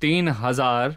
3000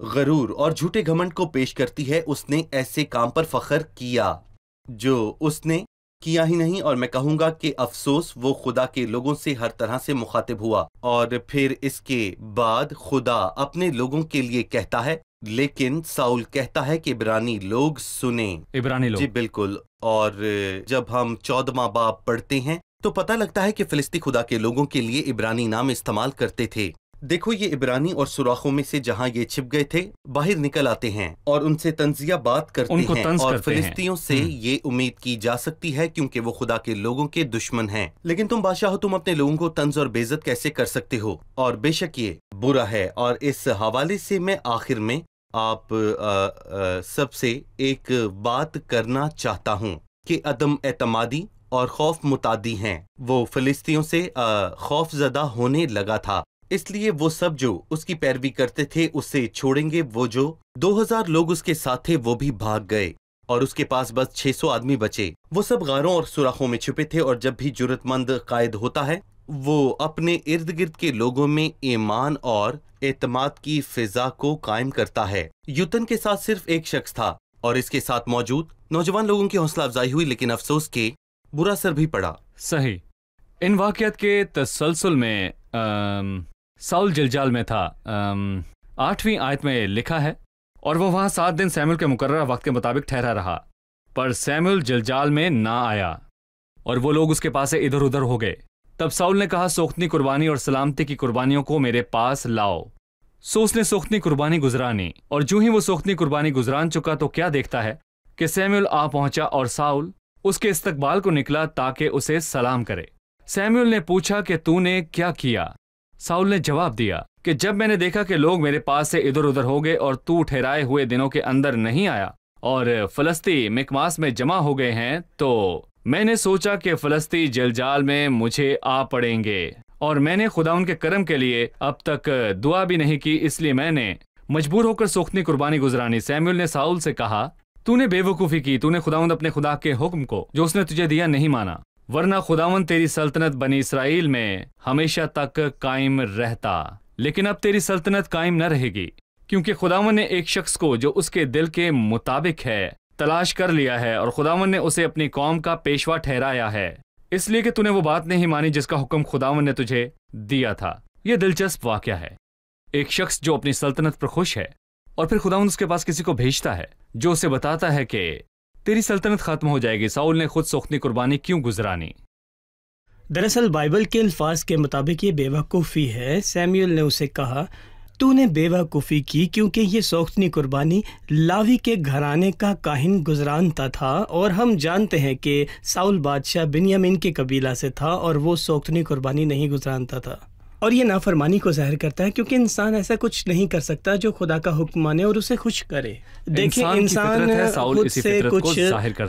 غرور اور جھوٹے گھمنڈ کو پیش کرتی ہے. اس نے ایسے کام پر فخر کیا جو اس نے کیا ہی نہیں، اور میں کہوں گا کہ افسوس وہ خدا کے لوگوں سے ہر طرح سے مخاطب ہوا. اور پھر اس کے بعد خدا اپنے لوگوں کے لیے کہتا ہے، لیکن ساؤل کہتا ہے کہ عبرانی لوگ سنیں. عبرانی لوگ، جی بالکل. اور جب ہم 14واں باب پڑھتے ہیں تو پتہ لگتا ہے کہ فلسطی خدا کے لوگوں کے لیے عبرانی نام استعمال کرتے تھے. دیکھو یہ عبرانی اور سوراخوں میں سے جہاں یہ چھپ گئے تھے باہر نکل آتے ہیں اور ان سے طنزیہ بات کرتے ہیں، اور فلسطینیوں سے یہ امید کی جا سکتی ہے کیونکہ وہ خدا کے لوگوں کے دشمن ہیں. لیکن تم بادشاہ ہو، تم اپنے لوگوں کو طنز اور بے عزت کیسے کر سکتے ہو؟ اور بے شک یہ برا ہے. اور اس حوالے سے میں آخر میں آپ سب سے ایک بات کرنا چاہتا ہوں کہ عدم اعتمادی اور خوف متعدی ہیں. وہ فلسطینیوں سے خوف زدہ ہونے لگا تھا، اس لیے وہ سب جو اس کی پیروی کرتے تھے اسے چھوڑیں گے. وہ جو 2000 لوگ اس کے ساتھ تھے وہ بھی بھاگ گئے اور اس کے پاس بس 600 آدمی بچے. وہ سب غاروں اور سوراخوں میں چھپے تھے. اور جب بھی جرت مند قائد ہوتا ہے وہ اپنے ارد گرد کے لوگوں میں ایمان اور اعتماد کی فضا کو قائم کرتا ہے. یوتن کے ساتھ صرف ایک شخص تھا اور اس کے ساتھ موجود نوجوان لوگوں کی حوصلہ افزائی ہوئی، لیکن افسوس کے برا اثر بھی پڑا. صحیح. ان واقعات کے تسلسل میں ساؤل جلجال میں تھا. 8ویں آیت میں لکھا ہے، اور وہ وہاں 7 دن سیموئیل کے مقررہ وقت کے مطابق ٹھہرا رہا، پر سیموئیل جلجال میں نہ آیا اور وہ لوگ اس کے پاس سے ادھر ادھر ہو گئے. تب ساؤل نے کہا، سوختنی قربانی اور سلامتی کی قربانیوں کو میرے پاس لاؤ. سو اس نے سوختنی قربانی گزرانی، اور جو ہی وہ سوختنی قربانی گزران چکا تو کیا دیکھتا ہے کہ سیموئیل آ پہنچا اور ساؤل اس کے استقبال کو نکلا تاکہ اسے سلام کرے. سیموئیل نے پوچھا کہ تو نے کیا کیا؟ ساؤل نے جواب دیا کہ جب میں نے دیکھا کہ لوگ میرے پاس سے ادھر ادھر ہو گئے اور تو ٹھہرائے ہوئے دنوں کے اندر نہیں آیا اور فلسطی مکماس میں جمع ہو گئے ہیں، تو میں نے سوچا کہ فلسطی جلجال میں مجھے آ پڑیں گے، اور میں نے خدا ان کے کرم کے لیے اب تک دعا بھی نہیں کی، اس لیے میں نے مجبور ہو کر سوختنی قربانی گزرانی. سیموئیل نے ساؤل سے کہا، تو نے بے وقوفی کی، تو نے خداوند اپنے خدا کے حکم کو جو اس نے تجھے دیا نہیں مانا، ورنہ خداوند تیری سلطنت بنی اسرائیل میں ہمیشہ تک قائم رہتا. لیکن اب تیری سلطنت قائم نہ رہے گی، کیونکہ خداوند نے ایک شخص کو جو اس کے دل کے مطابق ہے تلاش کر لیا ہے، اور خداوند نے اسے اپنی قوم کا پیشوا ٹھہرایا ہے، اس لیے کہ تو نے وہ بات نہیں مانی جس کا حکم خداوند نے تجھے دیا تھا. یہ دلچسپ واقعہ ہے. ایک شخص جو اپنی سلطنت پر خوش ہے اور پھر خداوند اس کے پاس کسی کو بھیجتا ہے جو اسے بتاتا ہے کہ تیری سلطنت ختم ہو جائے گی. ساؤل نے خود سوختنی قربانی کیوں گزرانی؟ دراصل بائبل کے الفاظ کے مطابق یہ بے وقوفی ہے. سیموئیل نے اسے کہا، تو نے بے وقوفی کی، کیونکہ یہ سوختنی قربانی لاوی کے گھرانے کا کاہن گزرانتا تھا، اور ہم جانتے ہیں کہ ساؤل بادشاہ بنیامین کے قبیلہ سے تھا اور وہ سوختنی قربانی نہیں گزرانتا تھا. اور یہ نافرمانی کو ظاہر کرتا ہے، کیونکہ انسان ایسا کچھ نہیں کر سکتا جو خدا کا حکم مانے اور اسے خوش کرے. دیکھیں انسان خود سے کچھ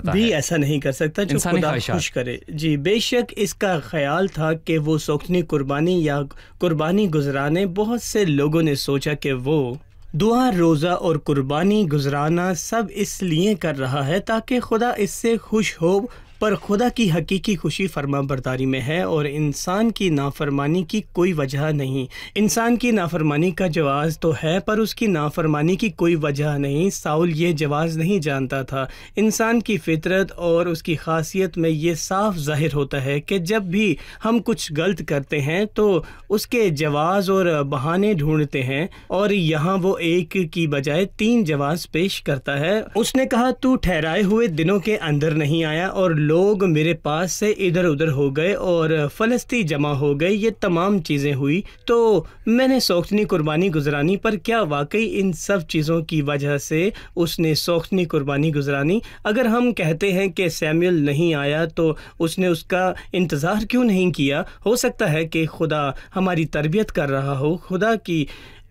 بھی ایسا نہیں کر سکتا جو خدا خوش کرے. جی بے شک اس کا خیال تھا کہ وہ سوختنی قربانی یا قربانی گزرانے، بہت سے لوگوں نے سوچا کہ وہ دعا، روزہ اور قربانی گزرانا سب اس لیے کر رہا ہے تاکہ خدا اس سے خوش ہو، پر خدا کی حقیقی خوشی فرما برداری میں ہے اور انسان کی نافرمانی کی کوئی وجہ نہیں. انسان کی نافرمانی کا جواز تو ہے پر اس کی نافرمانی کی کوئی وجہ نہیں. ساؤل یہ جواز نہیں جانتا تھا. انسان کی فطرت اور اس کی خاصیت میں یہ صاف ظاہر ہوتا ہے کہ جب بھی ہم کچھ غلط کرتے ہیں تو اس کے جواز اور بہانے ڈھونڈتے ہیں، اور یہاں وہ ایک کی بجائے 3 جواز پیش کرتا ہے. اس نے کہا، تو ٹھہرائے ہوئے دنوں کے اندر نہیں آیا اور لوگ میرے پاس سے ادھر ادھر ہو گئے اور فلسطی جمع ہو گئے. یہ تمام چیزیں ہوئی تو میں نے سوختنی قربانی گزرانی. پر کیا واقعی ان سب چیزوں کی وجہ سے اس نے سوختنی قربانی گزرانی؟ اگر ہم کہتے ہیں کہ سیموئیل نہیں آیا تو اس نے اس کا انتظار کیوں نہیں کیا؟ ہو سکتا ہے کہ خدا ہماری تربیت کر رہا ہو. خدا کی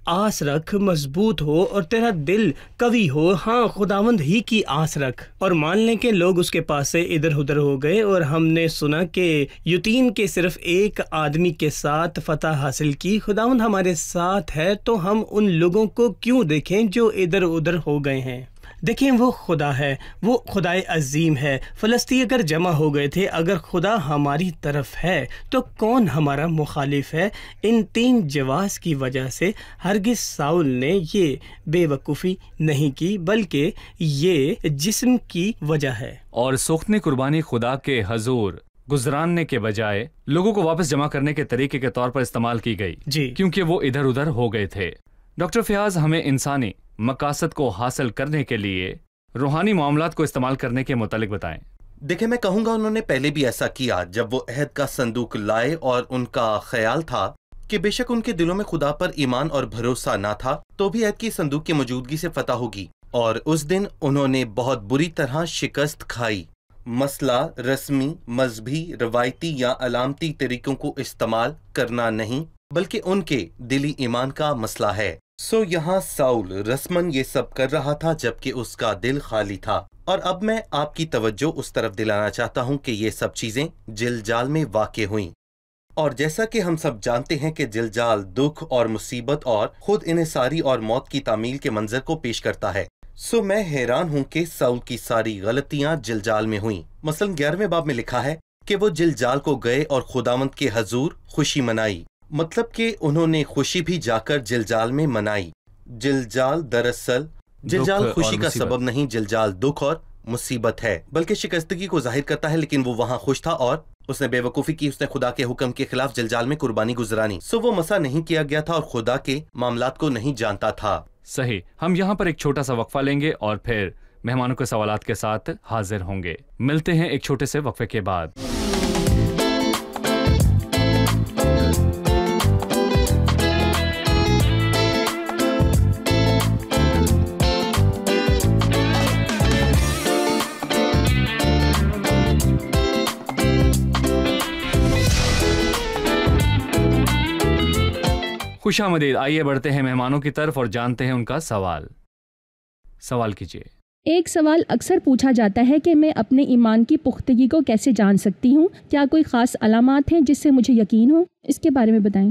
آس رکھ، مضبوط ہو اور تیرا دل قوی ہو. ہاں، خداوند ہی کی آس رکھ اور مان لیں کہ لوگ اس کے پاس سے ادھر ادھر ہو گئے. اور ہم نے سنا کہ یوتین کے صرف ایک آدمی کے ساتھ فتح حاصل کی. خداوند ہمارے ساتھ ہے تو ہم ان لوگوں کو کیوں دیکھیں جو ادھر ادھر ہو گئے ہیں؟ دیکھیں وہ خدا ہے، وہ خدائے عظیم ہے۔ فلسطینی اگر جمع ہو گئے تھے، اگر خدا ہماری طرف ہے تو کون ہمارا مخالف ہے؟ ان 3 جواز کی وجہ سے ہرگز ساؤل نے یہ بے وقوفی نہیں کی، بلکہ یہ جسم کی وجہ ہے۔ اور سوختنی قربانی خدا کے حضور گزراننے کے بجائے لوگوں کو واپس جمع کرنے کے طریقے کے طور پر استعمال کی گئی جی کیونکہ وہ ادھر ادھر ہو گئے تھے۔ ڈاکٹر فیاض ہمیں انسانی مقاصد کو حاصل کرنے کے لیے روحانی معاملات کو استعمال کرنے کے متعلق بتائیں۔ دیکھیں میں کہوں گا انہوں نے پہلے بھی ایسا کیا جب وہ عہد کا صندوق لائے، اور ان کا خیال تھا کہ بے شک ان کے دلوں میں خدا پر ایمان اور بھروسہ نہ تھا تو بھی عہد کی صندوق کی موجودگی سے فتح ہوگی، اور اس دن انہوں نے بہت بری طرح شکست کھائی۔ مسئلہ رسمی، مذہبی، روایتی یا علامتی طریقوں کو استعمال کرنا نہیں، بلکہ ان کے دلی ایمان کا مسئلہ ہے۔ یہاں ساؤل رسمن یہ سب کر رہا تھا جبکہ اس کا دل خالی تھا، اور اب میں آپ کی توجہ اس طرف دلانا چاہتا ہوں کہ یہ سب چیزیں جلجال میں واقع ہوئیں، اور جیسا کہ ہم سب جانتے ہیں کہ جلجال دکھ اور مصیبت اور خود انحصاری اور موت کی تعمیل کے منظر کو پیش کرتا ہے۔ میں حیران ہوں کہ ساؤل کی ساری غلطیاں جلجال میں ہوئیں۔ مثلا 11ویں باب میں لکھا ہے کہ وہ جلجال کو گئے اور خداوند کے حضور خوشی منائی، مطلب کہ انہوں نے خوشی بھی جا کر جلجال میں منائی۔ جلجال دراصل جلجال خوشی کا سبب نہیں، جلجال دکھ اور مصیبت ہے، بلکہ شکستگی کو ظاہر کرتا ہے، لیکن وہ وہاں خوش تھا اور اس نے بے وقوفی کی، اس نے خدا کے حکم کے خلاف جلجال میں قربانی گزرانی۔ وہ مسا نہیں کیا گیا تھا اور خدا کے معاملات کو نہیں جانتا تھا۔ صحیح، ہم یہاں پر ایک چھوٹا سا وقفہ لیں گے اور پھر مہمانوں کے سوالات کے ساتھ حاضر ہوں گے۔ ملتے ہیں ایک چھوٹے سے وقفے کے بعد۔ خوش آمدید، آئیے بڑھتے ہیں مہمانوں کی طرف اور جانتے ہیں ان کا سوال کیجیے۔ ایک سوال اکثر پوچھا جاتا ہے کہ میں اپنے ایمان کی پختگی کو کیسے جان سکتی ہوں؟ کیا کوئی خاص علامات ہیں جس سے مجھے یقین ہو؟ اس کے بارے میں بتائیں۔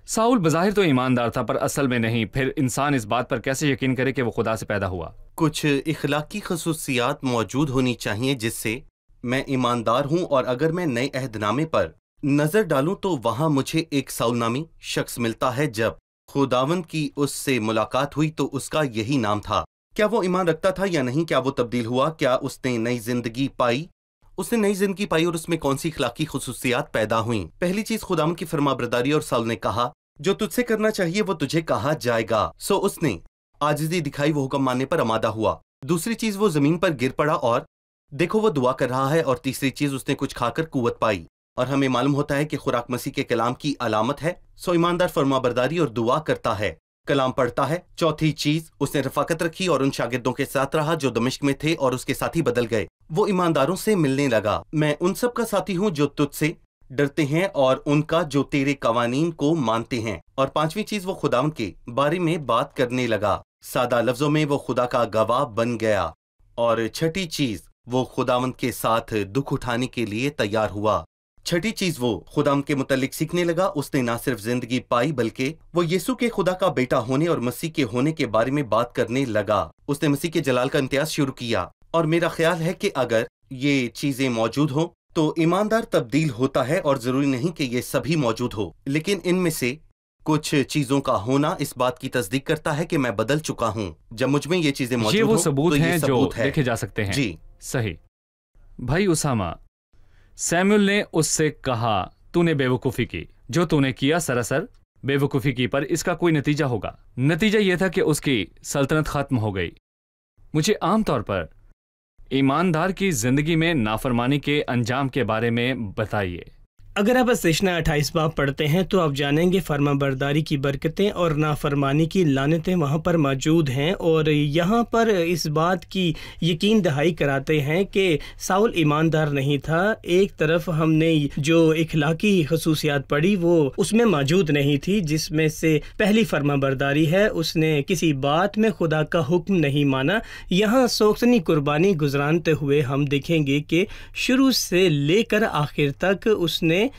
ساؤل بظاہر تو ایماندار تھا پر اصل میں نہیں، پھر انسان اس بات پر کیسے یقین کرے کہ وہ خدا سے پیدا ہوا؟ کچھ اخلاقی خصوصیات موجود ہونی چاہیے جس سے میں ایماندار ہوں، اور اگر میں نئے عہد نامے پر نظر ڈالوں تو وہاں مجھے ایک ساؤل نامی شخص ملتا ہے۔ جب خداوند کی اس سے ملاقات ہوئی تو اس کا یہی نام تھا۔ کیا وہ ایمان رکھتا تھا یا نہیں؟ کیا وہ تبدیل ہوا؟ کیا اس نے نئی زندگی پائی؟ اس نے نئی زندگی پائی اور اس میں کون سی اخلاقی خصوصیات پیدا ہوئیں؟ پہلی چیز خداوند کی فرما برداری، اور ساؤل نے کہا جو تجھ سے کرنا چاہیے وہ تجھے کہا جائے گا۔ اس نے عاجزی دکھائی، وہ حکم ماننے پر آمادہ ہوا۔ دوسری چیز وہ زمین پر گر پڑا اور دیکھو وہ دعا کر رہا ہے، اور تیسری چیز اس نے کچھ کھا کر قوت پائی، اور ہمیں معلوم ہوتا ہے کہ خوراک مسیح کے کلام کی علامت ہے۔ ایماندار فرما برداری اور دعا کرتا ہے، کلام پڑھتا ہے۔ چوتھی چیز اس نے رفاقت رکھی اور ان شاگردوں کے ساتھ رہا جو دمشق میں تھے اور اس کے ساتھی بدل گئے۔ وہ ایمانداروں سے ملنے لگا۔ میں ان سب کا ساتھی ہوں جو تجھ سے ڈرتے ہیں اور ان کا جو تیرے قوانین کو مانتے ہیں۔ اور پانچویں چیز وہ خداوند کے بارے میں بات کرنے لگا، سادہ لفظوں میں وہ خدا کا گواہ بن گیا۔ اور چھٹی چیز وہ خداوند کے ساتھ دکھ اٹھانے کے لیے تیار ہوا۔ چھٹی چیز وہ خداوند کے متعلق سیکھنے لگا۔ اس نے نہ صرف زندگی پائی بلکہ وہ یسوع کے خدا کا بیٹا ہونے اور مسیح کے ہونے کے بارے میں بات کرنے لگا۔ اس نے مسیح کے جلال کا امتیاز شروع کیا، اور میرا خیال ہے کہ اگر یہ چیزیں موجود ہوں تو ایماندار تبدیل ہوتا ہے، اور ضروری نہیں کہ یہ سبھی موجود ہو، لیکن ان میں سے کچھ چیزوں کا ہونا اس بات کی تصدیق کرتا ہے کہ میں بدل چکا ہوں۔ جب مجھ میں یہ چیزیں موجود ہوں یہ وہ ثبوت ہیں جو ثبوت ہے دیکھے جا سکتے ہیں۔ جی صحیح۔ بھائی اسامہ، سیموئل نے اس سے کہا تو نے بے وقوفی کی، جو تو نے کیا سراسر بے وقوفی کی، پر اس کا کوئی نتیجہ ہوگا۔ نتیجہ یہ تھا کہ اس کی سلطنت ختم ہو گئی۔ مجھے عام طور پر ایماندار کی زندگی میں نافرمانی کے انجام کے بارے میں بتائیے۔ اگر آپ سیشنا 28 باب پڑھتے ہیں تو آپ جانیں گے فرما برداری کی برکتیں اور نافرمانی کی لعنتیں وہاں پر موجود ہیں، اور یہاں پر اس بات کی یقین دہائی کراتے ہیں کہ ساؤل ایماندار نہیں تھا۔ ایک طرف ہم نے جو اخلاقی خصوصیات پڑھی وہ اس میں موجود نہیں تھی، جس میں سے پہلی فرما برداری ہے، اس نے کسی بات میں خدا کا حکم نہیں مانا۔ یہاں سوختنی قربانی گزرانتے ہوئے ہم دیکھیں گے کہ شروع سے لے کر آخر تک اس نے نے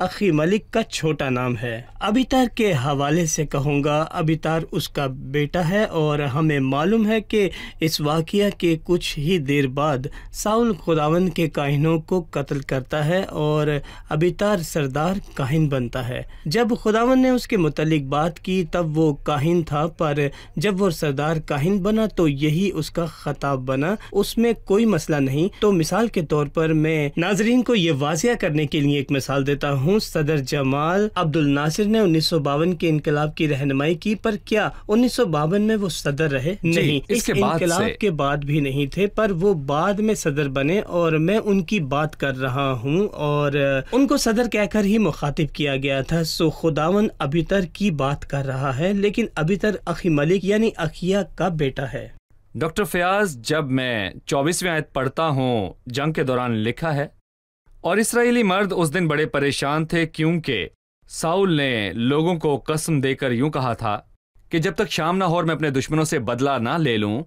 اخی ملک کا چھوٹا نام ہے۔ ابیتار کے حوالے سے کہوں گا، ابیتار اس کا بیٹا ہے، اور ہمیں معلوم ہے کہ اس واقعہ کے کچھ ہی دیر بعد ساؤل خداوند کے کاہنوں کو قتل کرتا ہے اور ابیتار سردار کاہن بنتا ہے۔ جب خداوند نے اس کے متعلق بات کی تب وہ کاہن تھا، پر جب وہ سردار کاہن بنا تو یہی اس کا خطاب بنا، اس میں کوئی مسئلہ نہیں۔ تو مثال کے طور پر میں ناظرین کو یہ واضح کرنے کے لیے ایک مثال دیتا ہوں۔ صدر جمال عبد الناصر نے 1952 کے انقلاب کی رہنمائی کی، پر کیا 1952 میں وہ صدر رہے؟ نہیں، اس انقلاب کے بعد بھی نہیں تھے، پر وہ بعد میں صدر بنے، اور میں ان کی بات کر رہا ہوں اور ان کو صدر کہہ کر ہی مخاطب کیا گیا تھا۔ سو خداوند ابیتر کی بات کر رہا ہے، لیکن ابیتر اخی ملک یعنی اخیا کا بیٹا ہے۔ ڈاکٹر فیاض، جب میں 24ویں آیت پڑھتا ہوں، جنگ کے دوران لکھا ہے، اور اسرائیلی مرد اس دن بڑے پریشان تھے کیونکہ ساؤل نے لوگوں کو قسم دے کر یوں کہا تھا کہ جب تک شام نہ ہو اور میں اپنے دشمنوں سے بدلہ نہ لے لوں،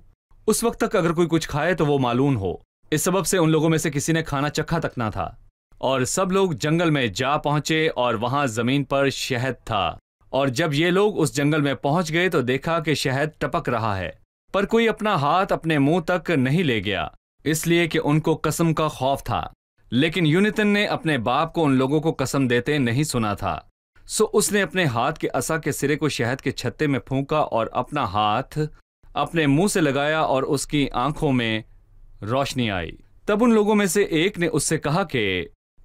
اس وقت تک اگر کوئی کچھ کھائے تو وہ مالون ہو۔ اس سبب سے ان لوگوں میں سے کسی نے کھانا چکھا تک نہ تھا، اور سب لوگ جنگل میں جا پہنچے اور وہاں زمین پر شہد تھا، اور جب یہ لوگ اس جنگل میں پہنچ گئے تو دیکھا کہ شہد ٹپک رہا ہے، پر کوئی اپنا ہاتھ اپنے منہ تک نہیں لے گیا، اس لیے کہ ان کو قسم کا خوف تھا۔ لیکن یونیتن نے اپنے باپ کو ان لوگوں کو قسم دیتے نہیں سنا تھا، سو اس نے اپنے ہاتھ کے عصا کے سرے کو شہد کے چھتے میں پھونکا اور اپنا ہاتھ اپنے منہ سے لگایا، اور اس کی آنکھوں میں روشنی آئی۔ تب ان لوگوں میں سے ایک نے اس سے کہا کہ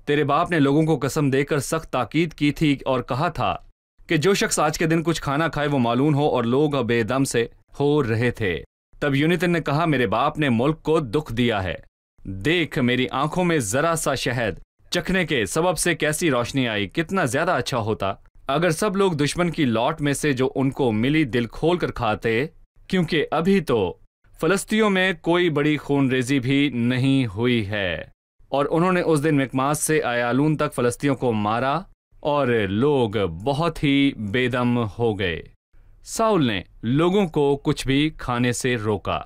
تیرے باپ نے لوگوں کو قسم دے کر سخت تاکید کی تھی اور کہا تھا کہ جو شخص آج کے دن کچھ کھانا کھائے وہ مالون ہو، اور لوگ بے دم سے ہو رہے تھے۔ تب یونیتن نے کہا، میرے باپ نے ملک کو دکھ دیا ہے، دیکھ میری آنکھوں میں ذرا سا شہد چکھنے کے سبب سے کیسی روشنی آئی۔ کتنا زیادہ اچھا ہوتا اگر سب لوگ دشمن کی لوٹ میں سے جو ان کو ملی دل کھول کر کھاتے، کیونکہ ابھی تو فلسطینیوں میں کوئی بڑی خون ریزی بھی نہیں ہوئی ہے۔ اور انہوں نے اس دن مکماس سے ایالون تک فلسطینیوں کو مارا، اور لوگ بہت ہی بے دم ہو گئے۔ ساؤل نے لوگوں کو کچھ بھی کھانے سے روکا،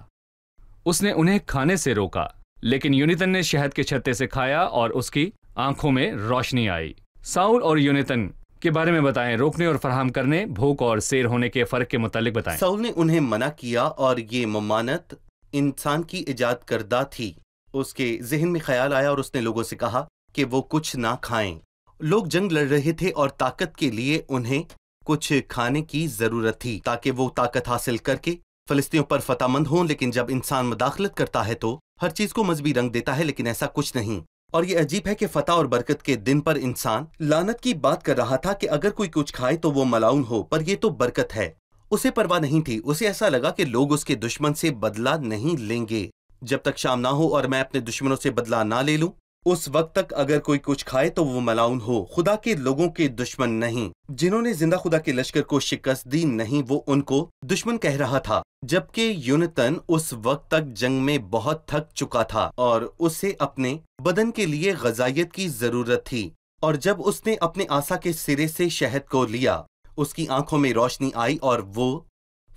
اس نے انہیں کھانے سے روکا، لیکن یونیتن نے شہد کے چھتے سے کھایا اور اس کی آنکھوں میں روشنی آئی۔ ساؤل اور یونیتن کے بارے میں بتائیں، روکنے اور فراہم کرنے، بھوک اور سیر ہونے کے فرق کے متعلق بتائیں۔ ساؤل نے انہیں منع کیا، اور یہ ممانت انسان کی ایجاد کردہ تھی۔ اس کے ذہن میں خیال آیا اور اس نے لوگوں سے کہا کہ وہ کچھ نہ کھائیں۔ لوگ جنگ لڑ رہے تھے اور طاقت کے لیے انہیں کچھ کھانے کی ضرورت تھی تاکہ وہ طاقت حاصل کر کے فلسطینیوں پر فتح مند ہوں۔ لیکن جب انسان مداخلت کرتا ہے تو ہر چیز کو مذہبی رنگ دیتا ہے، لیکن ایسا کچھ نہیں۔ اور یہ عجیب ہے کہ فتح اور برکت کے دن پر انسان لعنت کی بات کر رہا تھا کہ اگر کوئی کچھ کھائے تو وہ ملاؤن ہو، پر یہ تو برکت ہے۔ اسے پرواہ نہیں تھی، اسے ایسا لگا کہ لوگ اس کے دشمن سے بدلہ نہیں لیں گے جب تک شام نہ ہو اور میں اپنے دشمنوں سے بدلہ نہ لے لوں، اس وقت تک اگر کوئی کچھ کھائے تو وہ ملاؤن ہو۔ خدا کے لوگوں کے دشمن نہیں، جنہوں نے زندہ خدا کے لشکر کو شکست دی نہیں، وہ ان کو دشمن کہہ رہا تھا، جبکہ یونیتن اس وقت تک جنگ میں بہت تھک چکا تھا اور اسے اپنے بدن کے لیے غذائیت کی ضرورت تھی۔ اور جب اس نے اپنے عصا کے سرے سے شہد کو لیا، اس کی آنکھوں میں روشنی آئی اور وہ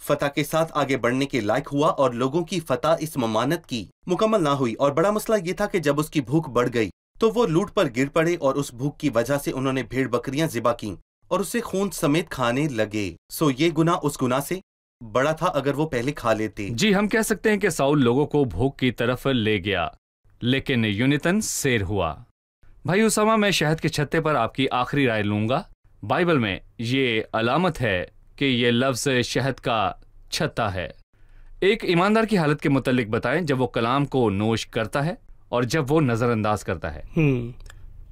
فتح کے ساتھ آگے بڑھنے کے لائق ہوا، اور لوگوں کی فتح اس ممانت کی مکمل نہ ہوئی۔ اور بڑا مسئلہ یہ تھا کہ جب اس کی بھوک بڑھ گئی تو وہ لوٹ پر گر پڑے، اور اس بھوک کی وجہ سے انہوں نے بھیڑ بکریاں ذبح کیں اور اسے خون سمیت کھانے لگے۔ سو یہ گناہ اس گناہ سے بڑا تھا اگر وہ پہلے کھا لیتے۔ جی، ہم کہہ سکتے ہیں کہ ساؤل لوگوں کو بھوک کی طرف لے گیا، لیکن یونیتن سیر ہوا۔ بھائی اسامہ، میں شہد کے چھتے پر آپ کی آخری رائے لوں گا۔ بائبل میں یہ علامت ہے کہ یہ لفظ شہد کا چھتا ہے۔ ایک ایماندار کی حالت کے متعلق بتائیں جب وہ کلام کو نوش کرتا ہے اور جب وہ نظر انداز کرتا ہے۔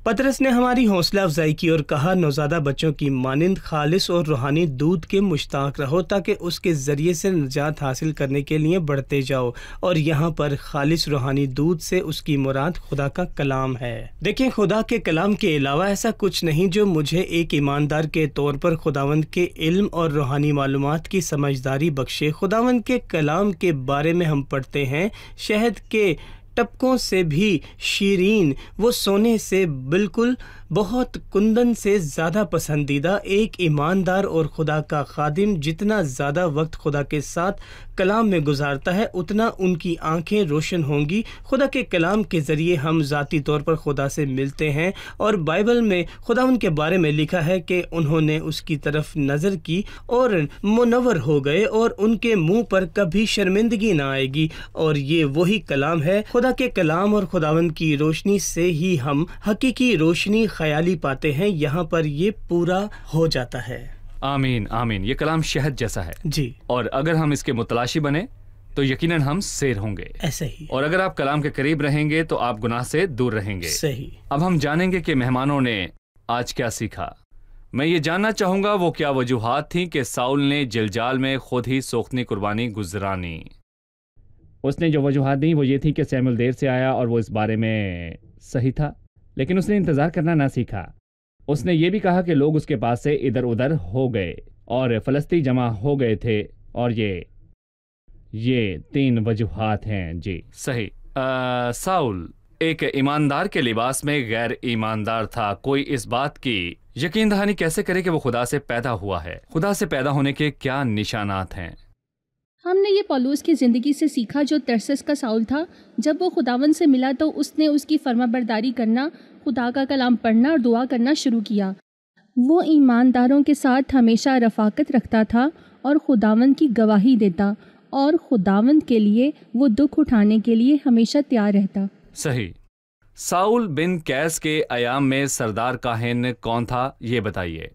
پطرس نے ہماری حوصلہ افزائی کی اور کہا، نوزادہ بچوں کی مانند خالص اور روحانی دودھ کے مشتاق رہو تاکہ اس کے ذریعے سے نجات حاصل کرنے کے لیے بڑھتے جاؤ۔ اور یہاں پر خالص روحانی دودھ سے اس کی مراد خدا کا کلام ہے۔ دیکھیں، خدا کے کلام کے علاوہ ایسا کچھ نہیں جو مجھے ایک ایماندار کے طور پر خداوند کے علم اور روحانی معلومات کی سمجھداری بخشے۔ خداوند کے کلام کے بارے میں ہم پڑھتے ہیں، شہد کے ٹپکوں سے بھی شیرین، وہ سونے سے بالکل بہت کندن سے زیادہ پسندیدہ ایک ایماندار اور خدا کا خادم جتنا زیادہ وقت خدا کے ساتھ کلام میں گزارتا ہے اتنا ان کی آنکھیں روشن ہوں گی۔ خدا کے کلام کے ذریعے ہم ذاتی طور پر خدا سے ملتے ہیں، اور بائبل میں خدا ان کے بارے میں لکھا ہے کہ انہوں نے اس کی طرف نظر کی اور منور ہو گئے، اور ان کے منہ پر کبھی شرمندگی نہ آئے گی۔ اور یہ وہی کلام ہے، خدا کے کلام اور خداوند کی روشنی سے ہی ہم حقیقی روشنی خیالی پاتے ہیں۔ یہاں پر یہ پورا ہو جاتا ہے۔ آمین آمین۔ یہ کلام شہد جیسا ہے جی، اور اگر ہم اس کے متلاشی بنے تو یقیناً ہم سیر ہوں گے، ایسا ہی۔ اور اگر آپ کلام کے قریب رہیں گے تو آپ گناہ سے دور رہیں گے۔ صحیح۔ اب ہم جانیں گے کہ مہمانوں نے آج کیا سیکھا۔ میں یہ جاننا چاہوں گا وہ کیا وجوہات تھیں کہ ساؤل نے جلجال میں خود ہی سوختنی قربانی گزرانی۔ اس نے جو وجوہات دیں وہ یہ تھی کہ سیموئیل دیر سے آیا اور وہ اس بارے میں صحیح تھا، لیکن اس نے انتظار کرنا نہ سیکھا۔ اس نے یہ بھی کہا کہ لوگ اس کے پاس سے ادھر ادھر ہو گئے اور فلسطی جمع ہو گئے تھے، اور یہ 3 وجوہات ہیں۔ جی صحیح۔ ساؤل ایک ایماندار کے لباس میں غیر ایماندار تھا۔ کوئی اس بات کی یقین دہانی کیسے کرے کہ وہ خدا سے پیدا ہوا ہے؟ خدا سے پیدا ہونے کے کیا نشانات ہیں؟ ہم نے یہ پولس کی زندگی سے سیکھا جو ترسس کا ساؤل تھا۔ جب وہ خداوند سے ملا تو اس نے اس کی فرما برداری کرنا، خدا کا کلام پڑھنا اور دعا کرنا شروع کیا۔ وہ ایمانداروں کے ساتھ ہمیشہ رفاقت رکھتا تھا اور خداوند کی گواہی دیتا، اور خداوند کے لیے وہ دکھ اٹھانے کے لیے ہمیشہ تیار رہتا۔ صحیح۔ ساؤل بن قیس کے ایام میں سردار کاہن کون تھا، یہ بتائیے۔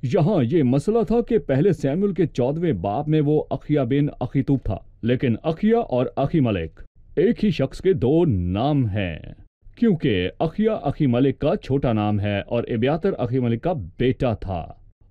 یہاں یہ مسئلہ تھا کہ پہلے سیموئیل کے 14ویں باب میں وہ اخیا بن اخیتوب تھا، لیکن اخیا اور اخی ملک ایک ہی شخص کے 2 نام ہیں، کیونکہ اخیا اخی ملک کا چھوٹا نام ہے اور ابیاتر اخی ملک کا بیٹا تھا،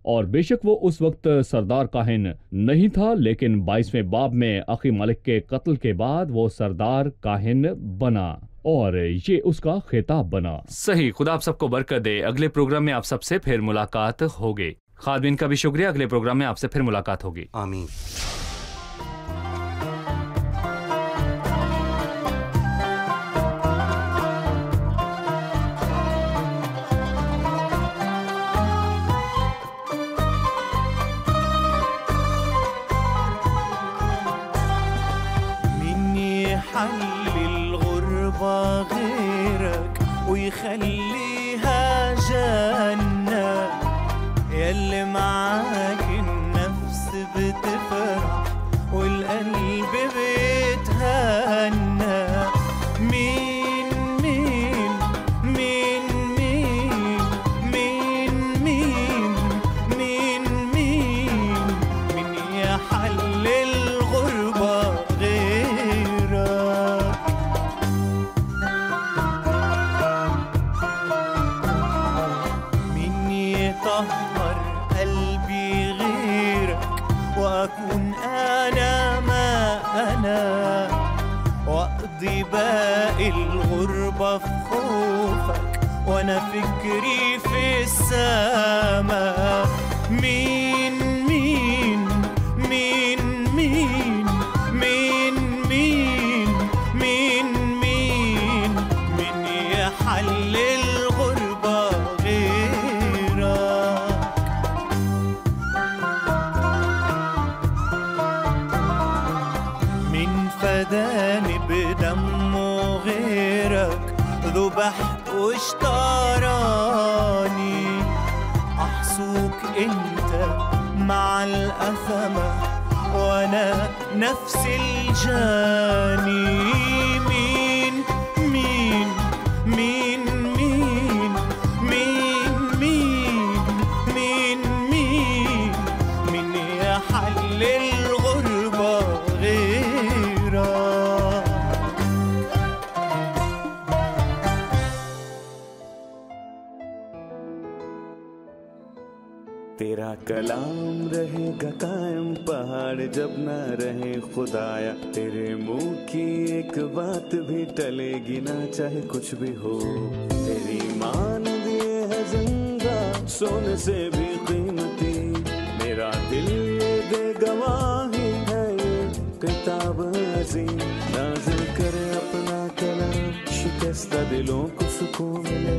اور بے شک وہ اس وقت سردار کاہن نہیں تھا، لیکن 22ویں باب میں اخی ملک کے قتل کے بعد وہ سردار کاہن بنا اور یہ اس کا خطاب بنا۔ صحیح۔ خدا آپ سب کو برکت دے۔ اگلے پروگرام میں آپ سب سے پھر ملاقات ہوگی۔ خادمین کا بھی شکریہ۔ اگلے پروگرام میں آپ سے پھر ملاقات ہوگی۔ آمین۔ غيرك ويخليها جنة، يلي معاك النفس بتفرح والقلب بيتهنى. مين مين مين مين مين مين مين مين مين يحل الغربة غيرك. طهر قلبي غيرك وأكون أنا ما أنا، وأقضي باقي الغربة في خوفك وأنا فكري في السماء. مين مين مين مين مين مين مين مين مين يحل الغربة فداني بدمه غيرك، ذبح واشتراني. أحصوك انت مع الأثمة وانا نفس الجاني. مين مين مين مين مين مين مين مين مين يحل الغربة تیرا کلام رہے گا قائم پہاڑ جب نہ رہے خدایا. تیرے منہ کی ایک بات بھی ٹلے گی نہ چاہے کچھ بھی ہو. تیری مان دیے ہے زندہ سونے سے بھی قیمتی. میرا دل یہ دے گواہی ہے یہ کتاب عظیم. نازل کرے اپنا کلام شکستہ دلوں کو سکون ملے.